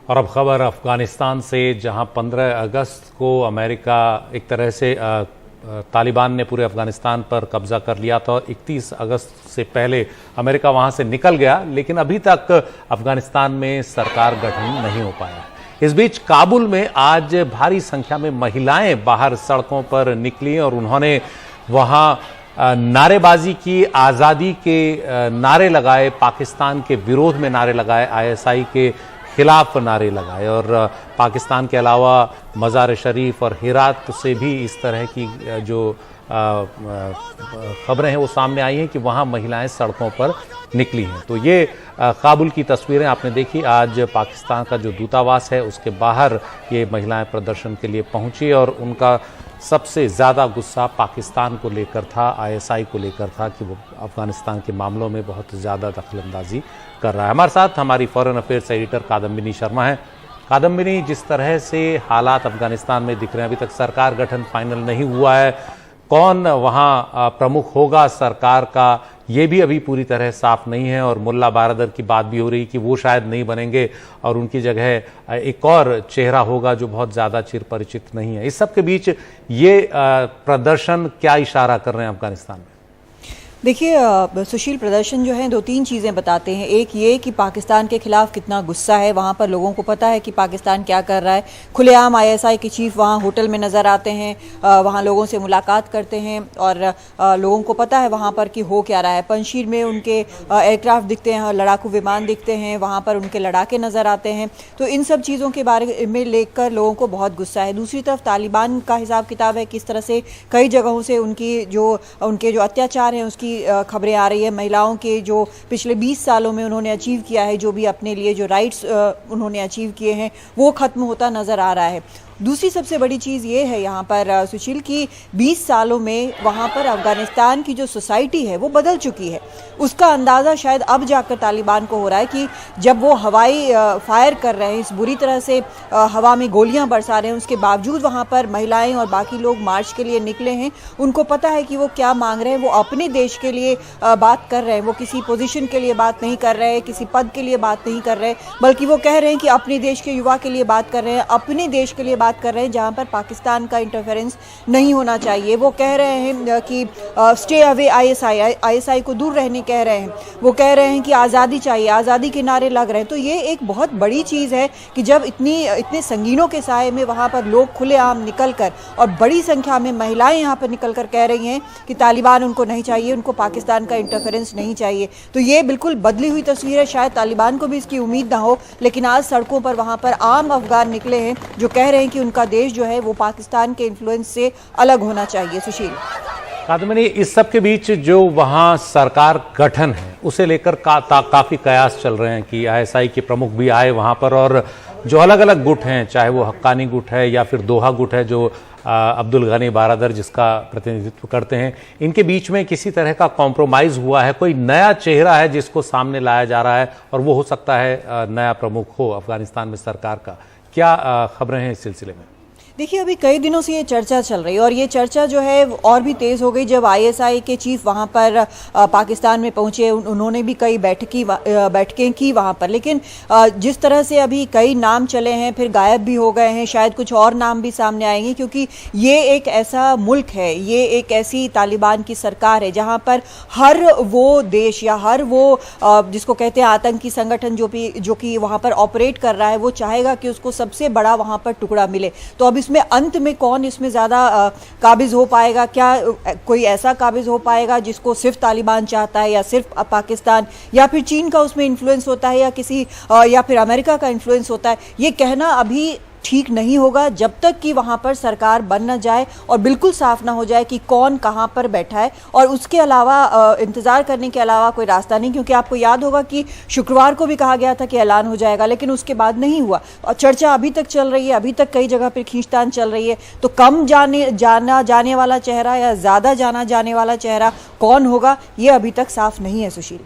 और अब खबर अफगानिस्तान से, जहां 15 अगस्त को अमेरिका एक तरह से तालिबान ने पूरे अफगानिस्तान पर कब्जा कर लिया था और 31 अगस्त से पहले अमेरिका वहां से निकल गया, लेकिन अभी तक अफगानिस्तान में सरकार गठन नहीं हो पाया। इस बीच काबुल में आज भारी संख्या में महिलाएं बाहर सड़कों पर निकली और उन्होंने वहां नारेबाजी की, आज़ादी के नारे लगाए, पाकिस्तान के विरोध में नारे लगाए, आईएसआई के खिलाफ नारे लगाए। और पाकिस्तान के अलावा मज़ार शरीफ और हिरात से भी इस तरह की जो खबरें हैं वो सामने आई हैं कि वहाँ महिलाएं सड़कों पर निकली हैं। तो ये काबुल की तस्वीरें आपने देखी। आज पाकिस्तान का जो दूतावास है उसके बाहर ये महिलाएं प्रदर्शन के लिए पहुंची और उनका सबसे ज़्यादा गुस्सा पाकिस्तान को लेकर था, आईएसआई को लेकर था कि वो अफगानिस्तान के मामलों में बहुत ज़्यादा दखलंदाजी कर रहा है। हमारे साथ हमारी foreign affairs editor Kadambini Sharma है। कादम्बिनी, जिस तरह से हालात अफगानिस्तान में दिख रहे हैं, अभी तक सरकार गठन फाइनल नहीं हुआ है, कौन वहाँ प्रमुख होगा सरकार का ये भी अभी पूरी तरह साफ नहीं है और मुल्ला बारदर की बात भी हो रही कि वो शायद नहीं बनेंगे और उनकी जगह एक और चेहरा होगा जो बहुत ज़्यादा चिर परिचित नहीं है। इस सब के बीच ये प्रदर्शन क्या इशारा कर रहे हैं अफगानिस्तान में? देखिए सुशील, प्रदर्शन जो है दो तीन चीज़ें बताते हैं। एक ये कि पाकिस्तान के खिलाफ कितना गुस्सा है, वहाँ पर लोगों को पता है कि पाकिस्तान क्या कर रहा है। खुलेआम आईएसआई के चीफ वहाँ होटल में नज़र आते हैं, वहाँ लोगों से मुलाकात करते हैं और लोगों को पता है वहाँ पर कि हो क्या रहा है। पंजशीर में उनके एयरक्राफ्ट दिखते हैं, लड़ाकू विमान दिखते हैं, वहाँ पर उनके लड़ाके नज़र आते हैं। तो इन सब चीज़ों के बारे में लेकर लोगों को बहुत गुस्सा है। दूसरी तरफ तालिबान का हिसाब किताब है, किस तरह से कई जगहों से उनके जो अत्याचार हैं उसकी खबरें आ रही है। महिलाओं के जो पिछले 20 सालों में उन्होंने अचीव किया है, जो भी अपने लिए जो राइट्स उन्होंने अचीव किए हैं, वो खत्म होता नजर आ रहा है। दूसरी सबसे बड़ी चीज़ ये है यहाँ पर सुशील की 20 सालों में वहाँ पर अफगानिस्तान की जो सोसाइटी है वो बदल चुकी है। उसका अंदाज़ा शायद अब जाकर तालिबान को हो रहा है कि जब वो हवाई फायर कर रहे हैं, इस बुरी तरह से हवा में गोलियां बरसा रहे हैं, उसके बावजूद वहाँ पर महिलाएं और बाकी लोग मार्च के लिए निकले हैं। उनको पता है कि वो क्या मांग रहे हैं, वो अपने देश के लिए बात कर रहे हैं, वो किसी पोजीशन के लिए बात नहीं कर रहे हैं, किसी पद के लिए बात नहीं कर रहे, बल्कि वो कह रहे हैं कि अपने देश के युवा के लिए बात कर रहे हैं, अपने देश के लिए बात कर रहे हैं जहां पर पाकिस्तान का इंटरफेरेंस नहीं होना चाहिए। वो कह रहे हैं कि स्टे अवे आईएसआई को दूर रहने कह रहे हैं। वो कह रहे हैं कि आज़ादी चाहिए, आज़ादी के नारे लग रहे हैं। तो ये एक बहुत बड़ी चीज़ है कि जब इतने संगीनों के साए में वहाँ पर लोग खुलेआम निकल कर और बड़ी संख्या में महिलाएं यहाँ पर निकल कर कह रही हैं कि तालिबान उनको नहीं चाहिए, उनको पाकिस्तान का इंटरफेरेंस नहीं चाहिए। तो ये बिल्कुल बदली हुई तस्वीर है। शायद तालिबान को भी इसकी उम्मीद ना हो, लेकिन आज सड़कों पर वहाँ पर आम अफगान निकले हैं जो कह रहे हैं कि उनका देश जो है वो पाकिस्तान के इन्फ्लुएंस से अलग होना चाहिए। सुशील, कादम्बिनी, इस सब के बीच जो वहाँ सरकार गठन है उसे लेकर काफ़ी कयास चल रहे हैं कि आईएसआई के प्रमुख भी आए वहाँ पर और जो अलग अलग गुट हैं, चाहे वो हक्कानी गुट है या फिर दोहा गुट है जो अब्दुल गनी बारादर जिसका प्रतिनिधित्व करते हैं, इनके बीच में किसी तरह का कॉम्प्रोमाइज़ हुआ है? कोई नया चेहरा है जिसको सामने लाया जा रहा है और वो हो सकता है नया प्रमुख हो अफगानिस्तान में सरकार का? क्या खबरें हैं इस सिलसिले में? देखिए, अभी कई दिनों से ये चर्चा चल रही है और ये चर्चा जो है और भी तेज़ हो गई जब आईएसआई के चीफ वहाँ पर पाकिस्तान में पहुँचे। उन्होंने भी कई बैठकें की वहाँ पर, लेकिन जिस तरह से अभी कई नाम चले हैं फिर गायब भी हो गए हैं, शायद कुछ और नाम भी सामने आएंगे, क्योंकि ये एक ऐसा मुल्क है, ये एक ऐसी तालिबान की सरकार है जहाँ पर हर वो देश या हर वो जिसको कहते हैं आतंकी संगठन जो कि वहाँ पर ऑपरेट कर रहा है, वो चाहेगा कि उसको सबसे बड़ा वहाँ पर टुकड़ा मिले। तो अब इसमें अंत में कौन इसमें ज़्यादा काबिज हो पाएगा? क्या कोई ऐसा काबिज हो पाएगा जिसको सिर्फ तालिबान चाहता है या सिर्फ पाकिस्तान, या फिर चीन का उसमें इन्फ्लुएंस होता है या फिर अमेरिका का इन्फ्लुएंस होता है? ये कहना अभी ठीक नहीं होगा जब तक कि वहाँ पर सरकार बन न जाए और बिल्कुल साफ ना हो जाए कि कौन कहाँ पर बैठा है। और उसके अलावा इंतज़ार करने के अलावा कोई रास्ता नहीं, क्योंकि आपको याद होगा कि शुक्रवार को भी कहा गया था कि ऐलान हो जाएगा, लेकिन उसके बाद नहीं हुआ और चर्चा अभी तक चल रही है, अभी तक कई जगह पर खींचतान चल रही है। तो कम जाना जाने वाला चेहरा या ज़्यादा जाना जाने वाला चेहरा कौन होगा, ये अभी तक साफ नहीं है। सुशील।